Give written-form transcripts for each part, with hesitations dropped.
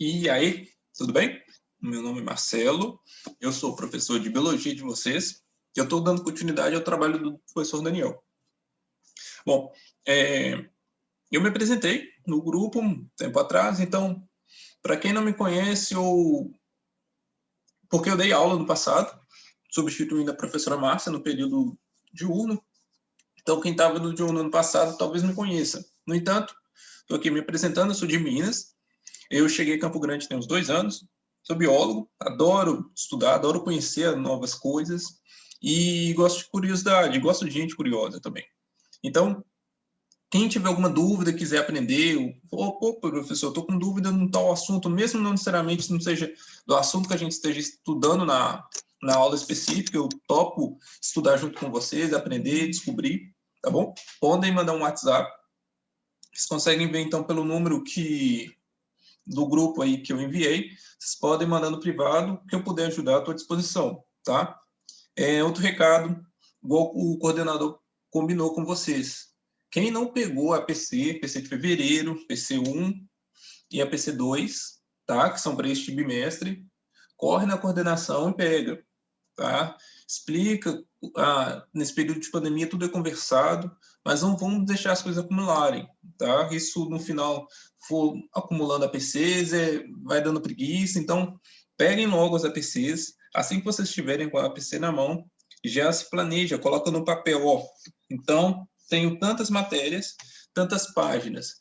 E aí, tudo bem? Meu nome é Marcelo, eu sou professor de Biologia de vocês, e eu estou dando continuidade ao trabalho do professor Daniel. Bom, eu me apresentei no grupo um tempo atrás, então, para quem não me conhece, porque eu dei aula no passado, substituindo a professora Márcia no período diurno, então quem estava no diurno ano passado talvez me conheça. No entanto, estou aqui me apresentando, eu sou de Minas, eu cheguei a Campo Grande tem uns 2 anos, sou biólogo, adoro estudar, adoro conhecer novas coisas e gosto de curiosidade, gosto de gente curiosa também. Então, quem tiver alguma dúvida, quiser aprender, pô, professor, estou com dúvida num tal assunto, mesmo não necessariamente não seja do assunto que a gente esteja estudando na aula específica, eu topo estudar junto com vocês, aprender, descobrir, tá bom? Podem mandar um WhatsApp, vocês conseguem ver então pelo número do grupo aí que eu enviei, vocês podem mandar no privado, que eu puder ajudar, estou à disposição, tá? Outro recado, igual o coordenador combinou com vocês. Quem não pegou a PC de fevereiro, PC1 e a PC2, tá? Que são para este bimestre, corre na coordenação e pega, tá? Explica, nesse período de pandemia tudo é conversado, mas não vamos deixar as coisas acumularem, tá? Isso no final for acumulando APCs, vai dando preguiça, então peguem logo as APCs, assim que vocês estiverem com a APC na mão, já se planeja, coloca no papel, ó, então tenho tantas matérias, tantas páginas,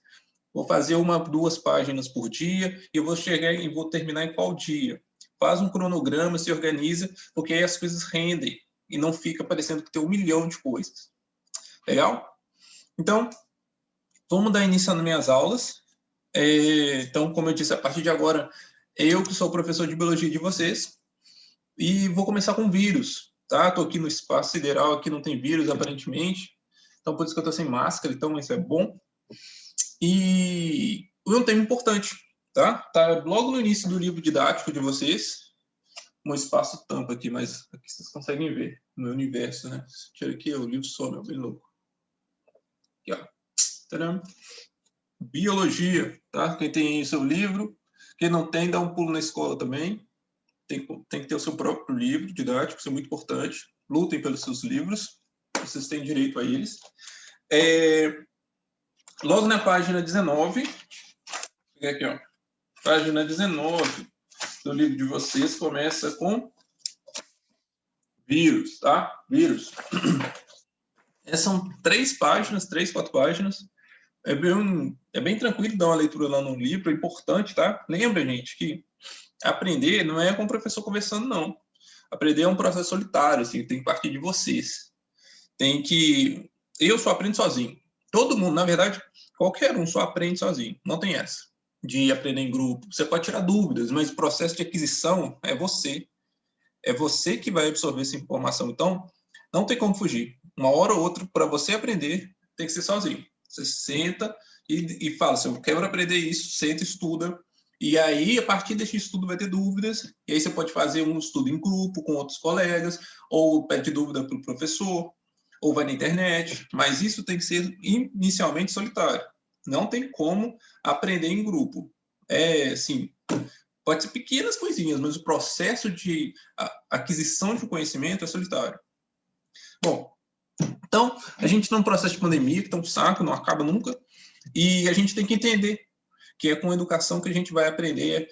vou fazer 1, 2 páginas por dia, e eu vou chegar e vou terminar em qual dia? Faz um cronograma, se organiza, porque aí as coisas rendem e não fica parecendo que tem 1 milhão de coisas. Legal? Então, vamos dar início nas minhas aulas. Então, como eu disse, a partir de agora, eu que sou o professor de biologia de vocês, e vou começar com vírus, tá? Estou aqui no espaço sideral, aqui não tem vírus, aparentemente, então por isso que eu estou sem máscara, então isso é bom. E um tema importante, tá? Tá logo no início do livro didático de vocês, um espaço tampa aqui, mas aqui vocês conseguem ver o meu universo, né? Tira aqui, o livro some, é bem louco. Aqui, ó. Tcharam. Biologia, tá? Quem tem seu livro, quem não tem, dá um pulo na escola também. Tem que ter o seu próprio livro didático, isso é muito importante. Lutem pelos seus livros, vocês têm direito a eles. Logo na página 19, aqui, ó, página 19 do livro de vocês começa com vírus, tá? Vírus. Essas são 3 páginas, 3, 4 páginas. É bem tranquilo dar uma leitura lá no livro, é importante, tá? Lembra, gente, que aprender não é com o professor conversando, não. Aprender é um processo solitário, assim, tem que partir de vocês. Eu só aprendo sozinho. Todo mundo, na verdade, qualquer um só aprende sozinho. Não tem essa de aprender em grupo. Você pode tirar dúvidas, mas o processo de aquisição é você. É você que vai absorver essa informação. Então, não tem como fugir. Uma hora ou outra, para você aprender, tem que ser sozinho. Você senta e fala assim, eu quero aprender isso, senta, estuda. E aí, a partir desse estudo, vai ter dúvidas. E aí você pode fazer um estudo em grupo com outros colegas, ou pede dúvida para o professor, ou vai na internet. Mas isso tem que ser inicialmente solitário. Não tem como aprender em grupo. Assim, pode ser pequenas coisinhas, mas o processo de aquisição de conhecimento é solitário. Bom, então, a gente está num processo de pandemia que está um saco, não acaba nunca, e a gente tem que entender que é com a educação que a gente vai aprender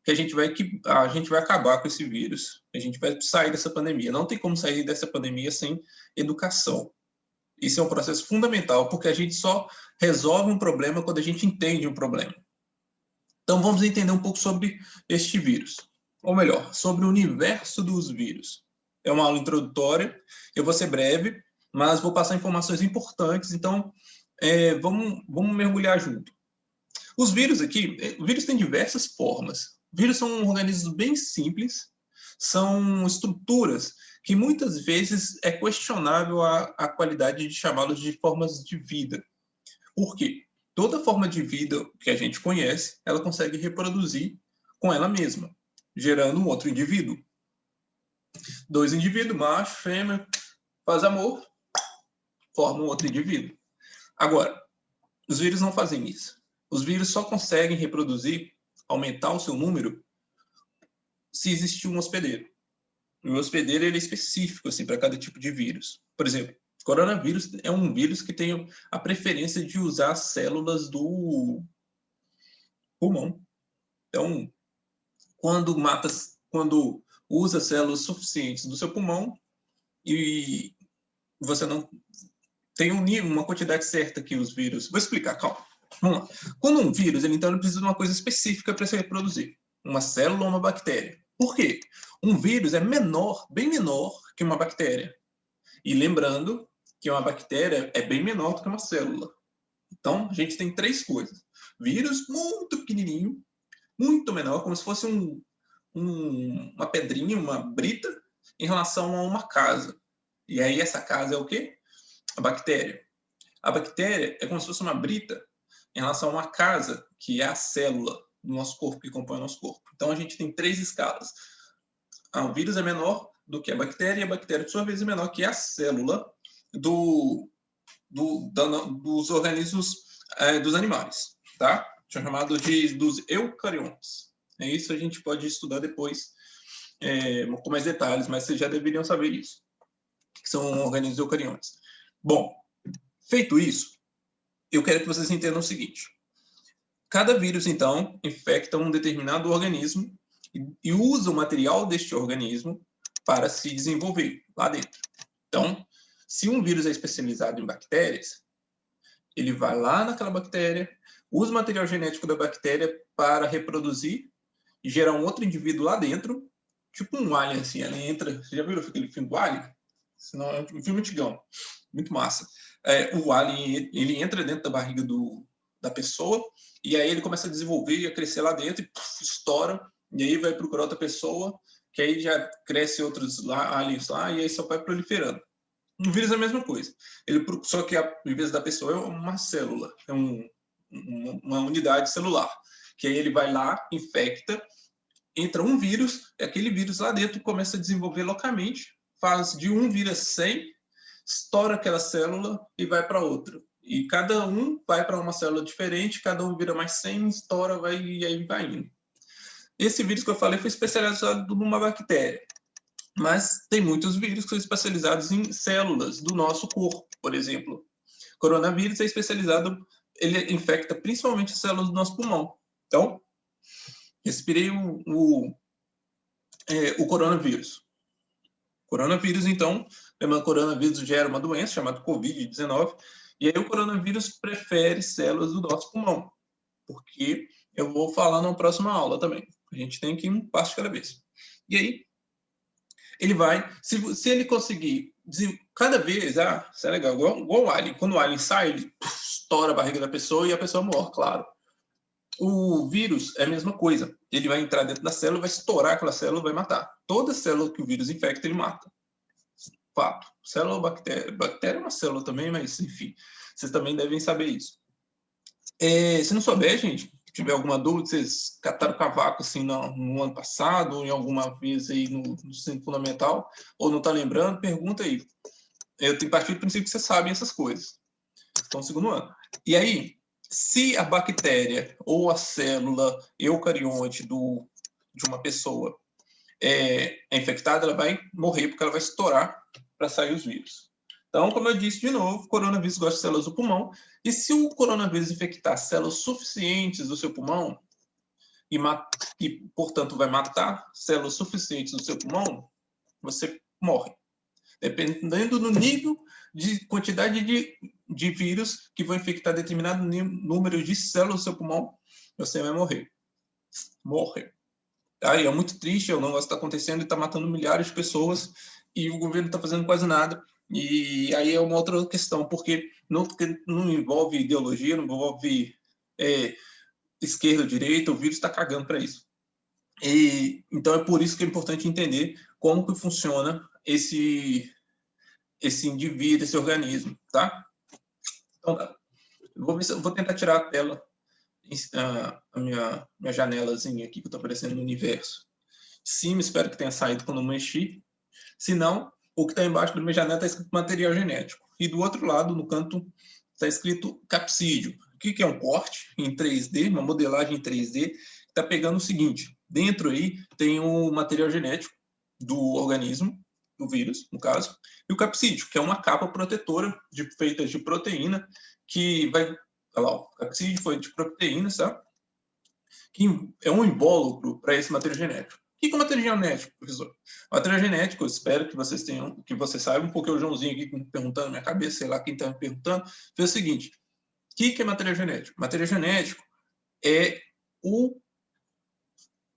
que a gente vai acabar com esse vírus, a gente vai sair dessa pandemia. Não tem como sair dessa pandemia sem educação. Isso é um processo fundamental, porque a gente só resolve um problema quando a gente entende um problema. Então, vamos entender um pouco sobre este vírus. Ou melhor, sobre o universo dos vírus. É uma aula introdutória, eu vou ser breve, mas vou passar informações importantes, então vamos mergulhar junto. Os vírus aqui, o vírus tem diversas formas. Vírus são organismos bem simples, são estruturas que muitas vezes é questionável a qualidade de chamá-los de formas de vida. Por quê? Toda forma de vida que a gente conhece, ela consegue reproduzir com ela mesma, gerando um outro indivíduo. 2 indivíduos, macho, fêmea, faz amor, formam um outro indivíduo. Agora, os vírus não fazem isso. Os vírus só conseguem reproduzir aumentar o seu número se existir um hospedeiro. O hospedeiro ele é específico assim, para cada tipo de vírus. Por exemplo, coronavírus é um vírus que tem a preferência de usar as células do pulmão. Então, quando usa células suficientes do seu pulmão e você não tem uma quantidade certa que os vírus... Vou explicar, calma. Vamos lá. Quando um vírus, ele precisa de uma coisa específica para se reproduzir. Uma célula ou uma bactéria. Por quê? Um vírus é menor, bem menor que uma bactéria. E lembrando que uma bactéria é bem menor do que uma célula. Então, a gente tem 3 coisas. Vírus muito pequenininho, muito menor, como se fosse uma pedrinha, uma brita, em relação a uma casa. E aí essa casa é o quê? A bactéria. A bactéria é como se fosse uma brita em relação a uma casa, que é a célula do nosso corpo, que compõe o nosso corpo. Então, a gente tem 3 escalas. O vírus é menor do que a bactéria, e a bactéria, por sua vez, é menor que a célula dos organismos dos animais, tá? Chamado dos eucariontes. Isso a gente pode estudar depois com mais detalhes, mas vocês já deveriam saber isso, que são organismos eucariontes. Bom, feito isso, eu quero que vocês entendam o seguinte. Cada vírus, então, infecta um determinado organismo e usa o material deste organismo para se desenvolver lá dentro. Então, se um vírus é especializado em bactérias, ele vai lá naquela bactéria, usa o material genético da bactéria para reproduzir e gerar um outro indivíduo lá dentro, tipo um alien, assim, ele entra... Você já viu aquele filme do Alien? Senão é um filme antigão, muito massa. O alien, ele entra dentro da barriga da pessoa, e aí ele começa a desenvolver e a crescer lá dentro, e estoura, e aí vai procurar outra pessoa, que aí já cresce outros aliens lá, e aí só vai proliferando. Um vírus é a mesma coisa. Só que, em vez da pessoa, é uma célula, é uma unidade celular, que aí ele vai lá, infecta, entra um vírus, aquele vírus lá dentro começa a desenvolver localmente, faz de 1 vira 100, estoura aquela célula e vai para outra. E cada um vai para uma célula diferente, cada um vira mais 100, estoura, e aí vai indo. Esse vírus que eu falei foi especializado numa bactéria. Mas tem muitos vírus que são especializados em células do nosso corpo, por exemplo. Coronavírus é especializado, ele infecta principalmente as células do nosso pulmão. Então, respirei o coronavírus. Coronavírus, então, o coronavírus gera uma doença chamada Covid-19, e aí o coronavírus prefere células do nosso pulmão, porque eu vou falar na próxima aula também. A gente tem que ir um passo de cada vez. E aí, ele vai, se ele conseguir, cada vez, isso é legal, igual o alien. Quando o alien sai, ele estoura a barriga da pessoa e a pessoa morre, claro. O vírus é a mesma coisa. Ele vai entrar dentro da célula, vai estourar aquela célula, vai matar. Toda célula que o vírus infecta, ele mata. Fato. Célula ou bactéria? Bactéria é uma célula também, mas enfim. Vocês também devem saber isso. Se não souber, gente, se tiver alguma dúvida, vocês cataram cavaco assim no ano passado, ou em alguma vez aí no ensino fundamental, ou não está lembrando, pergunta aí. Eu tenho partido do princípio que vocês sabem essas coisas. Estão no 2º ano. E aí, se a bactéria ou a célula eucarionte de uma pessoa é infectada, ela vai morrer porque ela vai estourar para sair os vírus. Então, como eu disse de novo, o coronavírus gosta de células do pulmão, e se o coronavírus infectar células suficientes do seu pulmão, e portanto vai matar células suficientes do seu pulmão, você morre. Dependendo do nível de quantidade de vírus que vão infectar determinado número de células do seu pulmão, você vai morrer. Morrer. Aí é muito triste, o negócio está acontecendo e está matando milhares de pessoas e o governo está fazendo quase nada. E aí é uma outra questão, porque não envolve ideologia, não envolve esquerda ou direita, o vírus está cagando para isso. Então é por isso que é importante entender como que funciona esse indivíduo, esse organismo, tá? Então, vou tentar tirar a tela, a minha janelazinha aqui que está aparecendo no universo. Sim, espero que tenha saído quando eu mexi. Se não, o que está embaixo da minha janela está escrito material genético. E do outro lado, no canto, está escrito capsídeo. que é um corte em 3D, uma modelagem em 3D, que está pegando o seguinte, dentro aí tem o material genético do organismo, do vírus, no caso, e o capsídeo, que é uma capa protetora feita de proteína, que vai... Olha lá, o capsídeo foi de proteína, sabe? Que é um invólucro para esse material genético. O que é o material genético, professor? O material genético, eu espero que vocês tenham, que vocês saibam, porque o Joãozinho aqui me perguntando na minha cabeça, sei lá quem está me perguntando, fez o seguinte: o que é material genético? Material genético é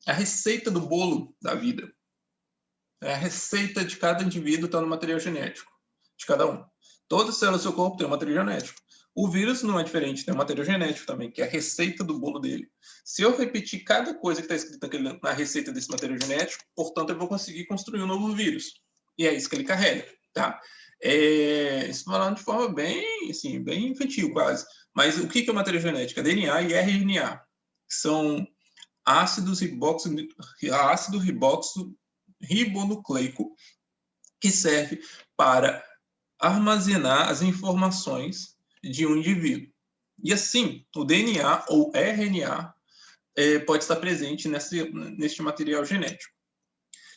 a receita do bolo da vida. É a receita de cada indivíduo está no material genético, de cada um. Toda célula do seu corpo tem um material genético. O vírus não é diferente, tem um material genético também, que é a receita do bolo dele. Se eu repetir cada coisa que está escrita na receita desse material genético, portanto, eu vou conseguir construir um novo vírus. E é isso que ele carrega, tá? Isso falando de forma bem, assim, bem infantil, quase. Mas o que é o material genético? É DNA e RNA, que são ácido ribonucleico, que serve para armazenar as informações de um indivíduo. E assim, o DNA ou RNA pode estar presente neste material genético.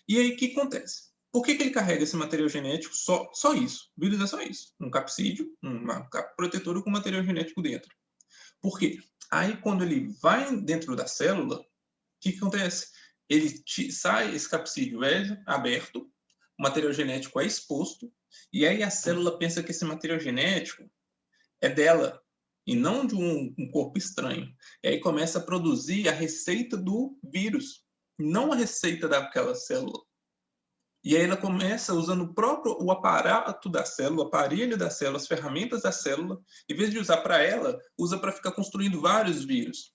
E aí, o que acontece? Por que ele carrega esse material genético? Só isso. O vírus é só isso. Um capsídeo, uma capa protetora com material genético dentro. Por quê? Aí, quando ele vai dentro da célula, o que acontece? Ele sai, esse capsídeo é aberto, o material genético é exposto, e aí a célula pensa que esse material genético é dela, e não de um corpo estranho. E aí começa a produzir a receita do vírus, não a receita daquela célula. E aí ela começa usando o aparato da célula, o aparelho da célula, as ferramentas da célula, em vez de usar para ela, usa para ficar construindo vários vírus.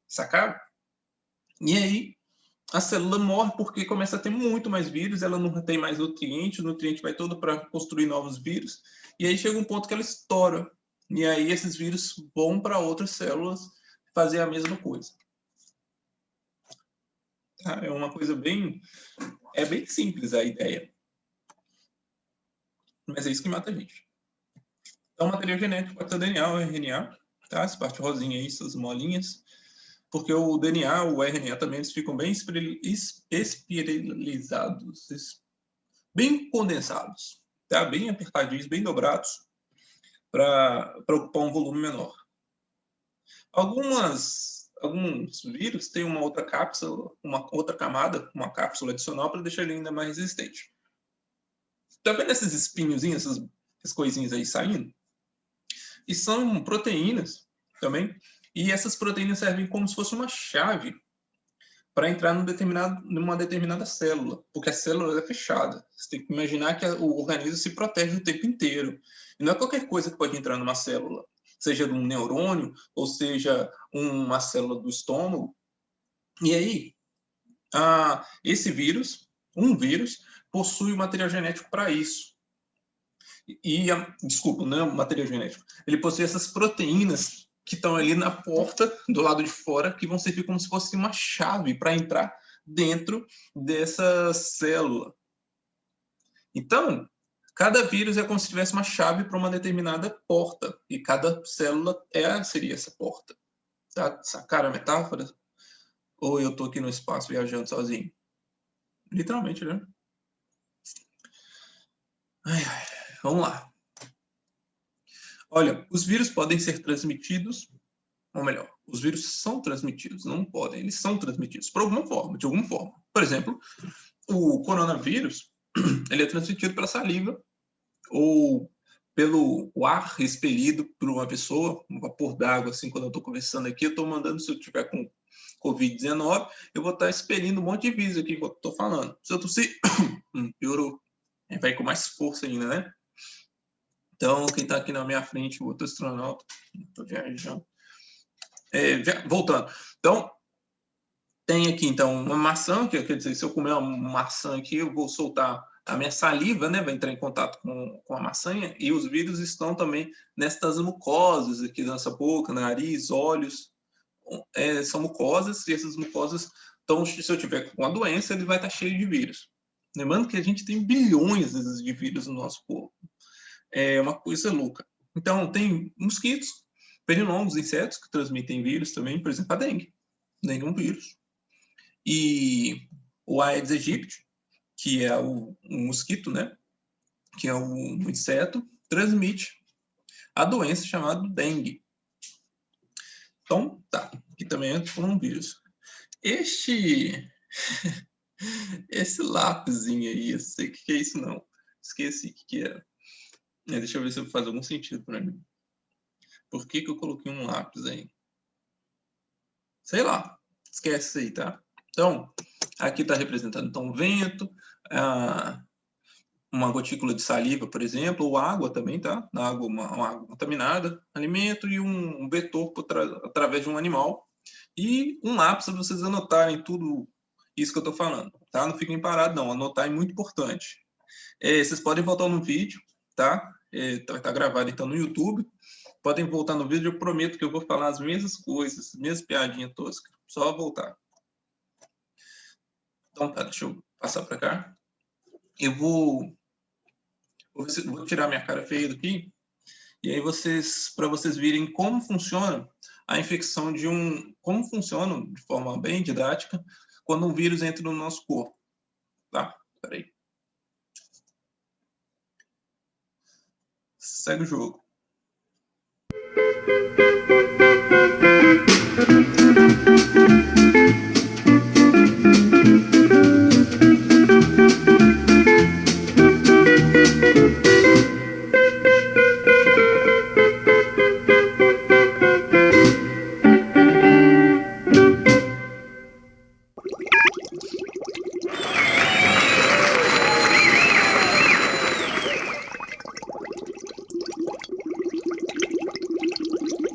Sacaram? E aí a célula morre porque começa a ter muito mais vírus, ela não tem mais nutriente, o nutriente vai todo para construir novos vírus, e aí chega um ponto que ela estoura. E aí esses vírus vão para outras células fazer a mesma coisa. É uma coisa bem simples a ideia. Mas é isso que mata a gente. Então, o material genético pode ser o DNA ou o RNA, tá? Essa parte rosinha aí, essas molinhas. Porque o DNA, o RNA também, eles ficam bem espiralizados, bem condensados, tá? Bem apertadinhos, bem dobrados, para ocupar um volume menor. Alguns vírus têm uma outra cápsula, uma outra camada, uma cápsula adicional para deixar ele ainda mais resistente. Tá vendo esses espinhozinhos, essas coisinhas aí saindo? E são proteínas também, e essas proteínas servem como se fosse uma chave para entrar numa determinada célula, porque a célula é fechada. Você tem que imaginar que o organismo se protege o tempo inteiro. E não é qualquer coisa que pode entrar numa célula, seja de um neurônio, ou seja uma célula do estômago. E aí, esse vírus, um vírus, possui o material genético para isso. Desculpa, não é o material genético. Ele possui essas proteínas que estão ali na porta, do lado de fora, que vão servir como se fosse uma chave para entrar dentro dessa célula. Então, cada vírus é como se tivesse uma chave para uma determinada porta, e cada célula seria essa porta. Tá? Sacaram a metáfora? Ou eu estou aqui no espaço viajando sozinho? Literalmente, né? Vamos lá. Olha, os vírus podem ser transmitidos, ou melhor, os vírus são transmitidos, não podem, eles são transmitidos por alguma forma, de alguma forma. Por exemplo, o coronavírus, ele é transmitido pela saliva ou pelo ar expelido por uma pessoa, um vapor d'água, assim, quando eu estou conversando aqui, eu estou mandando, se eu tiver com Covid-19, eu vou estar expelindo um monte de vírus aqui enquanto estou falando. Se eu tossir, piorou. Vai com mais força ainda, né? Então, quem está aqui na minha frente, o outro astronauta, estou viajando. Voltando. Então, tem aqui, então, uma maçã, que quer dizer, se eu comer uma maçã aqui, eu vou soltar a minha saliva, né? Vai entrar em contato com a maçã, e os vírus estão também nestas mucosas aqui da nossa boca, nariz, olhos. São mucosas, e essas mucosas, então, se eu tiver com uma doença, ele vai estar cheio de vírus. Lembrando que a gente tem bilhões de vírus no nosso corpo. É uma coisa louca. Então, tem mosquitos, Pernilongos, insetos que transmitem vírus também, por exemplo, a dengue. Dengue é um vírus. E o Aedes aegypti, que é um mosquito, né? Que é um inseto, transmite a doença chamada dengue. Então, tá. Aqui também é um vírus. Esse lápisinho aí, eu sei o que é isso não. Esqueci o que era. Deixa eu ver se faz algum sentido para mim. Por que eu coloquei um lápis aí? Sei lá. Esquece isso aí, tá? Então, aqui está representando então, vento, uma gotícula de saliva, por exemplo, ou água também, tá? Na água, uma água contaminada, alimento e um vetor através de um animal. E um lápis para vocês anotarem tudo isso que eu estou falando, tá? Não fiquem parados, não. Anotar é muito importante. Vocês podem voltar no vídeo, tá? Vai estar gravado então no YouTube. Podem voltar no vídeo, eu prometo que eu vou falar as mesmas coisas, as mesmas piadinhas toscas. Só voltar. Então tá, deixa eu passar para cá. Eu vou tirar minha cara feia daqui. E aí para vocês verem como funciona a infecção como funciona de forma bem didática quando um vírus entra no nosso corpo. Tá? Peraí. Segue o jogo.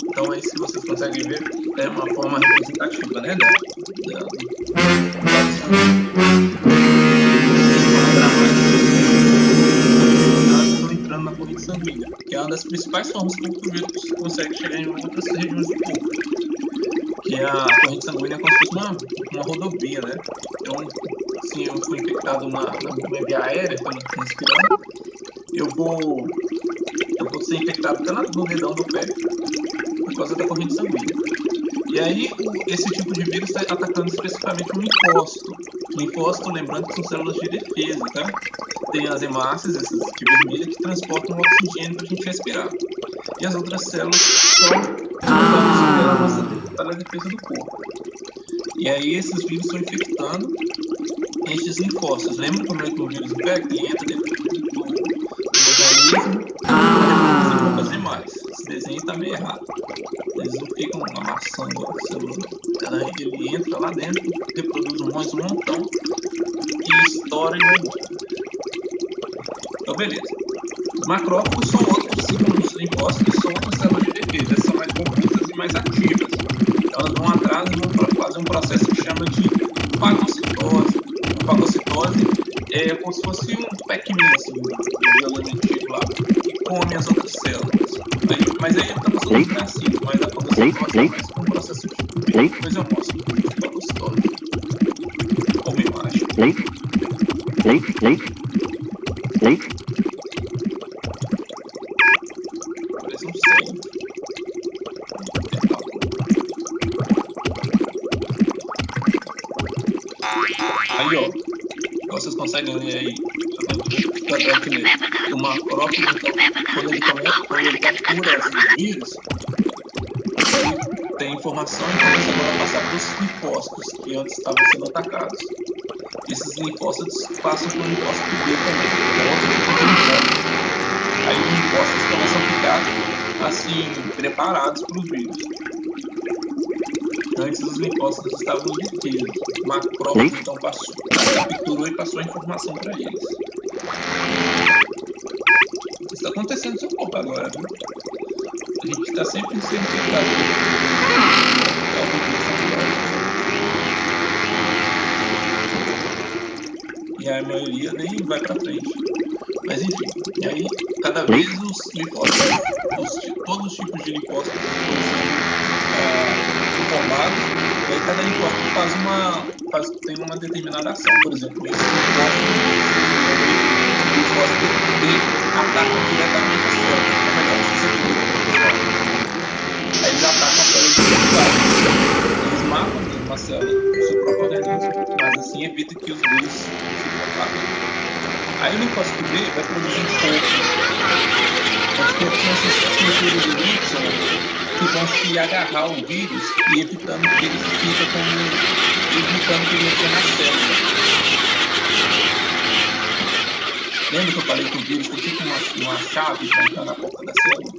Então, aí, se vocês conseguem ver, é uma forma representativa, né? Estão entrando na corrente sanguínea, que é uma das principais formas que o vírus consegue chegar em outras regiões do corpo. Que a corrente sanguínea é como se fosse uma rodovia, né? Então, se eu fui infectado na minha via aérea, quando eu estou respirando, eu vou ser infectado até no dedão do pé, por causa da corrente sanguínea. E aí, esse tipo de vírus está atacando especificamente o linfócito. Linfócito, lembrando que são células de defesa, tá? Tem as hemácias, essas de vermelha, que transportam o oxigênio para a gente respirar. E as outras células são para a defesa do corpo. E aí, esses vírus estão infectando estes linfócitos. Lembra como é que o vírus infecta? Ele entra dentro do organismo para fazer mais. Esse desenho está meio errado. Eles não ficam amassando a célula. Ele entra lá dentro, reproduz mais um montão e estoura e vai embora. Então, beleza. Os macrófagos são outros, segundo os linfócitos, são outras células de defesa. Elas são mais robustas e mais ativas. Elas vão atrás e vão fazer um processo que chama de fagocitose. A fagocitose é como se fosse um Pac-Man, assim, um elemento lá, que come as outras células. Mas aí estamos usando os bracinhos, mas a fagocitose é mais um processo de depois eu mostro fagocitose. Como imagem. Parece um céu. Aí, ó. Vocês conseguem ler aí. O macrófago, então, quando ele captura os vírus, ele tem informação e começa agora a passar para os linfócitos que antes estavam sendo atacados. Esses linfócitos passam para o linfócito B também, que é outro tipo de linfócito. Aí os linfócitos começam a ficar assim, preparados para os vírus. Antes os linfócitos estavam defesos. O macrófago então capturou e passou a informação para eles. Isso está acontecendo no seu corpo agora, viu? A gente está sempre sendo infectado. E a maioria nem vai para frente. Mas enfim, e aí cada vez os linfócitos, todos os tipos de linfócitos estão formados, e aí cada linfócito tem uma determinada ação. Por exemplo, esse linfócito B ataca diretamente a célula. É melhor você saber. Aí Eles matam mesmo a célula do seu próprio organismo, mas assim evita que os vírus se propagam. Aí o linfócito B vai produzir anticorpos nessas estruturas do Y que vão se agarrar ao vírus e evitando que ele fica evitando que ele entre na célula. Lembra que eu falei que o vírus tem tipo uma chave para entrar na porta da célula?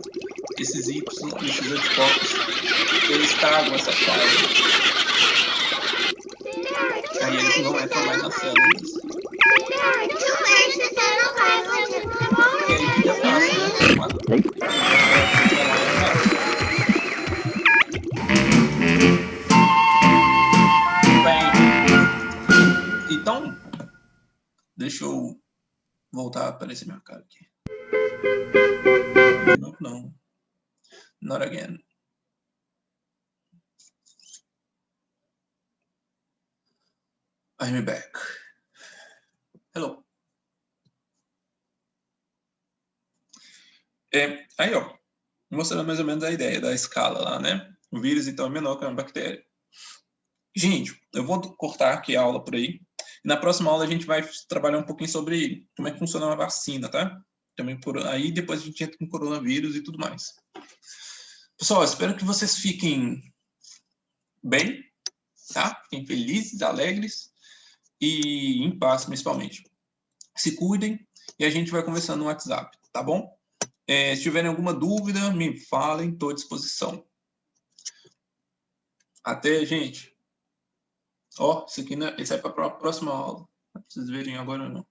Esses anticorpos, eles tragam essa chave. Aí eles não entram mais nas células. E aí fica fácil, né? Bem, então, deixa eu voltar a aparecer minha cara aqui. De novo, não. Not again. I'm back. Hello. Aí, ó, mostrando mais ou menos a ideia da escala lá, né? O vírus, então, é menor que uma bactéria. Gente, eu vou cortar aqui a aula por aí. Na próxima aula, a gente vai trabalhar um pouquinho sobre como é que funciona uma vacina, tá? Também aí, depois a gente entra com coronavírus e tudo mais. Pessoal, espero que vocês fiquem bem, tá? Fiquem felizes, alegres e em paz, principalmente. Se cuidem e a gente vai conversando no WhatsApp, tá bom? Se tiverem alguma dúvida, me falem, estou à disposição. Até, gente. Ó, isso aqui esse é para a próxima aula. Pra vocês verem agora ou não.